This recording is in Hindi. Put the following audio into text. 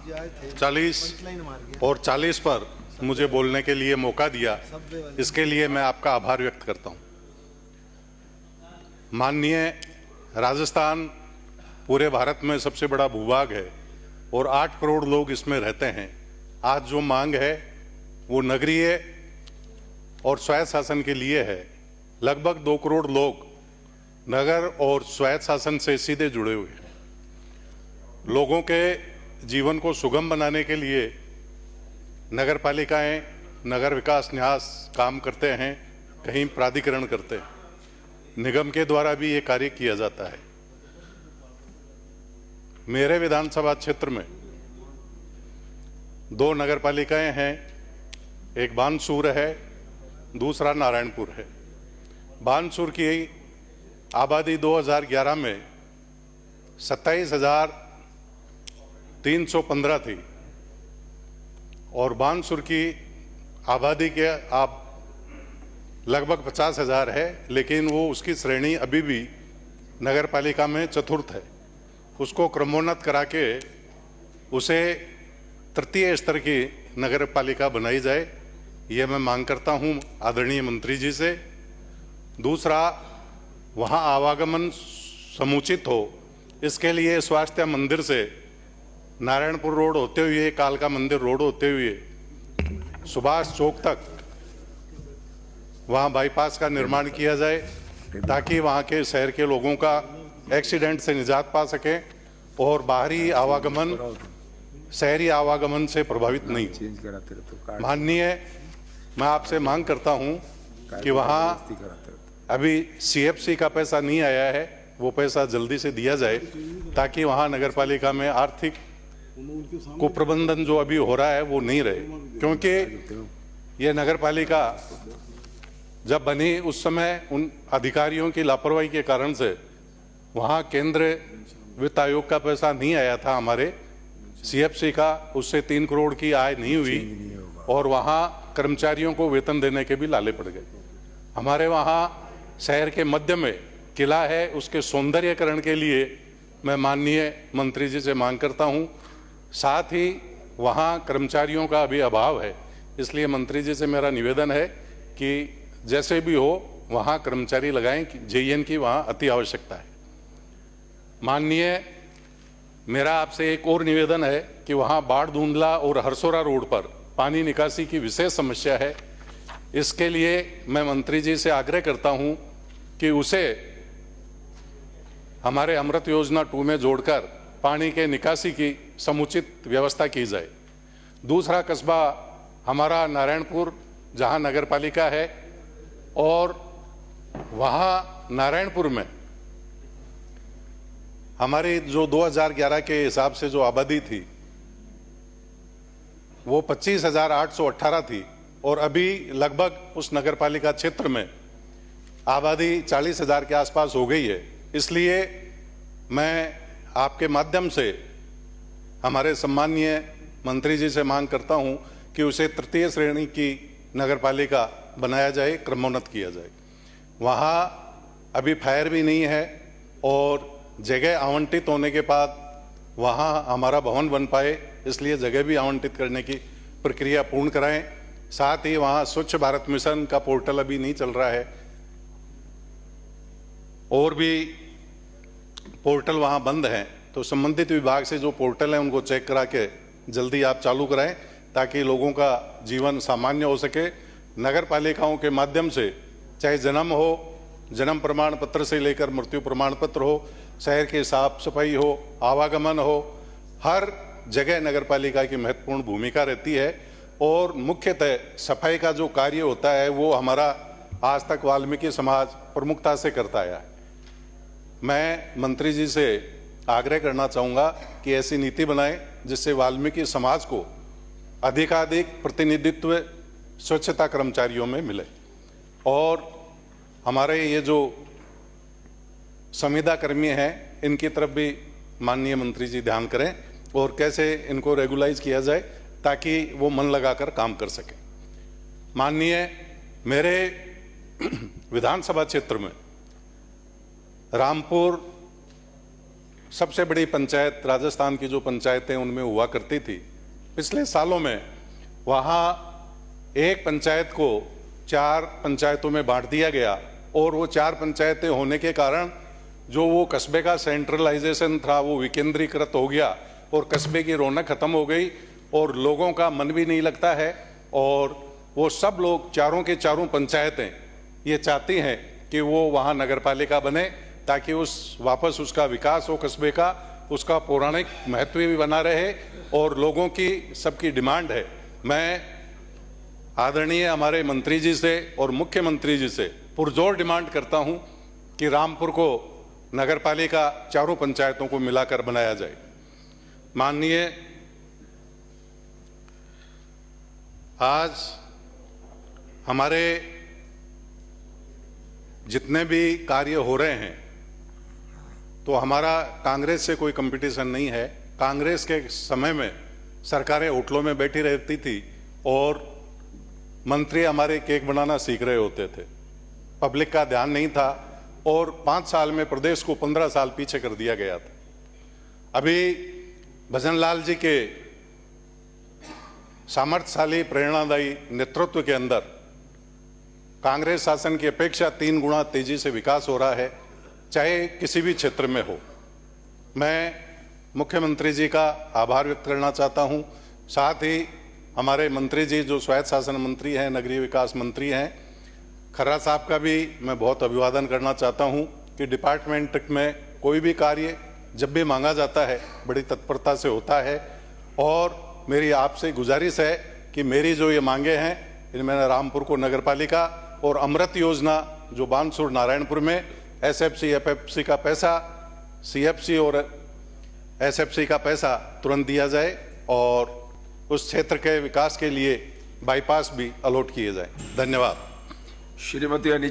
40 और 40 पर मुझे बोलने के लिए मौका दिया, इसके लिए मैं आपका आभार व्यक्त करता हूं। माननीय राजस्थान पूरे भारत में सबसे बड़ा भूभाग है और 8 करोड़ लोग इसमें रहते हैं। आज जो मांग है वो नगरीय और स्वायत्त शासन के लिए है। लगभग 2 करोड़ लोग नगर और स्वायत्त शासन से सीधे जुड़े हुए हैं। लोगों के जीवन को सुगम बनाने के लिए नगर पालिकाएं नगर विकास न्यास काम करते हैं, कहीं प्राधिकरण करते हैं, निगम के द्वारा भी ये कार्य किया जाता है। मेरे विधानसभा क्षेत्र में 2 नगर पालिकाएं हैं, एक बानसूर है, दूसरा नारायणपुर है। बानसूर की आबादी 2011 में 27,315 थी और बानसूर की आबादी के आप लगभग 50,000 है, लेकिन वो उसकी श्रेणी अभी भी नगर पालिका में चतुर्थ है। उसको क्रमोन्नत करा के उसे तृतीय स्तर की नगर पालिका बनाई जाए, ये मैं मांग करता हूँ आदरणीय मंत्री जी से। दूसरा, वहाँ आवागमन समुचित हो, इसके लिए स्वास्थ्य मंदिर से नारायणपुर रोड होते हुए, कालका मंदिर रोड होते हुए सुभाष चौक तक वहाँ बाईपास का निर्माण किया जाए, ताकि वहाँ के शहर के लोगों का एक्सीडेंट से निजात पा सके और बाहरी आवागमन शहरी आवागमन से प्रभावित नहीं हो। माननीय, मैं आपसे मांग करता हूँ कि वहाँ अभी CFC का पैसा नहीं आया है, वो पैसा जल्दी से दिया जाए, ताकि वहाँ नगरपालिका में आर्थिक कुप्रबंधन जो अभी हो रहा है वो नहीं रहे। क्योंकि ये नगरपालिका जब बनी उस समय उन अधिकारियों की लापरवाही के कारण से वहाँ केंद्र वित्त आयोग का पैसा नहीं आया था, हमारे CFC का, उससे 3 करोड़ की आय नहीं हुई और वहाँ कर्मचारियों को वेतन देने के भी लाले पड़ गए। हमारे वहाँ शहर के मध्य में किला है, उसके सौंदर्यकरण के लिए मैं माननीय मंत्री जी से मांग करता हूँ। साथ ही वहाँ कर्मचारियों का अभी अभाव है, इसलिए मंत्री जी से मेरा निवेदन है कि जैसे भी हो वहाँ कर्मचारी लगाएं, JN की वहाँ अति आवश्यकता है। माननीय, मेरा आपसे एक और निवेदन है कि वहाँ बाढ़ धुंधला और हरसोरा रोड पर पानी निकासी की विशेष समस्या है। इसके लिए मैं मंत्री जी से आग्रह करता हूँ कि उसे हमारे अमृत योजना 2 में जोड़कर पानी के निकासी की समुचित व्यवस्था की जाए। दूसरा कस्बा हमारा नारायणपुर, जहाँ नगर पालिका है, और वहाँ नारायणपुर में हमारी जो 2011 के हिसाब से जो आबादी थी वो 25,818 थी और अभी लगभग उस नगर पालिका क्षेत्र में आबादी 40,000 के आसपास हो गई है। इसलिए मैं आपके माध्यम से हमारे सम्माननीय मंत्री जी से मांग करता हूं कि उसे तृतीय श्रेणी की नगर पालिका बनाया जाए, क्रमोन्नत किया जाए। वहाँ अभी फायर भी नहीं है और जगह आवंटित होने के बाद वहाँ हमारा भवन बन पाए, इसलिए जगह भी आवंटित करने की प्रक्रिया पूर्ण कराएं। साथ ही वहाँ स्वच्छ भारत मिशन का पोर्टल अभी नहीं चल रहा है, और भी पोर्टल वहाँ बंद हैं, तो संबंधित विभाग से जो पोर्टल है उनको चेक करा के जल्दी आप चालू कराएं, ताकि लोगों का जीवन सामान्य हो सके। नगर पालिकाओं के माध्यम से चाहे जन्म हो, जन्म प्रमाण पत्र से लेकर मृत्यु प्रमाण पत्र हो, शहर की साफ सफाई हो, आवागमन हो, हर जगह नगर पालिका की महत्वपूर्ण भूमिका रहती है। और मुख्यतः सफाई का जो कार्य होता है वो हमारा आज तक वाल्मीकि समाज प्रमुखता से करता आया है। मैं मंत्री जी से आग्रह करना चाहूँगा कि ऐसी नीति बनाएं जिससे वाल्मीकि समाज को अधिकाधिक प्रतिनिधित्व स्वच्छता कर्मचारियों में मिले। और हमारे ये जो संविदा कर्मी हैं, इनकी तरफ भी माननीय मंत्री जी ध्यान करें और कैसे इनको रेगुलाइज किया जाए ताकि वो मन लगाकर काम कर सके। माननीय, मेरे विधानसभा क्षेत्र में रामपुर सबसे बड़ी पंचायत राजस्थान की जो पंचायतें उनमें हुआ करती थी, पिछले सालों में वहाँ एक पंचायत को 4 पंचायतों में बांट दिया गया और वो 4 पंचायतें होने के कारण जो वो कस्बे का सेंट्रलाइजेशन था वो विकेंद्रीकृत हो गया और कस्बे की रौनक खत्म हो गई और लोगों का मन भी नहीं लगता है। और वो सब लोग चारों के चारों पंचायतें ये चाहती हैं कि वो वहाँ नगरपालिका बने ताकि वापस उसका विकास हो कस्बे का, उसका पौराणिक महत्व भी बना रहे और लोगों की सबकी डिमांड है। मैं आदरणीय हमारे मंत्री जी से और मुख्यमंत्री जी से पुरजोर डिमांड करता हूं कि रामपुर को नगरपालिका चारों पंचायतों को मिलाकर बनाया जाए। माननीय, आज हमारे जितने भी कार्य हो रहे हैं तो हमारा कांग्रेस से कोई कंपटीशन नहीं है। कांग्रेस के समय में सरकारें होटलों में बैठी रहती थी और मंत्री हमारे केक बनाना सीख रहे होते थे, पब्लिक का ध्यान नहीं था और 5 साल में प्रदेश को 15 साल पीछे कर दिया गया था। अभी भजन लाल जी के सामर्थ्यशाली प्रेरणादायी नेतृत्व के अंदर कांग्रेस शासन की अपेक्षा 3 गुना तेजी से विकास हो रहा है, चाहे किसी भी क्षेत्र में हो। मैं मुख्यमंत्री जी का आभार व्यक्त करना चाहता हूं, साथ ही हमारे मंत्री जी जो स्वायत्त शासन मंत्री हैं, नगरीय विकास मंत्री हैं, खर्रा साहब का भी मैं बहुत अभिवादन करना चाहता हूं कि डिपार्टमेंट में कोई भी कार्य जब भी मांगा जाता है बड़ी तत्परता से होता है। और मेरी आपसे गुजारिश है कि मेरी जो ये मांगे हैं इनमें रामपुर को नगरपालिका और अमृत योजना जो बानसूर नारायणपुर में एसएफसी एफएफसी का पैसा, सीएफसी और एसएफसी का पैसा तुरंत दिया जाए और उस क्षेत्र के विकास के लिए बाईपास भी अलॉट किए जाए। धन्यवाद। श्रीमती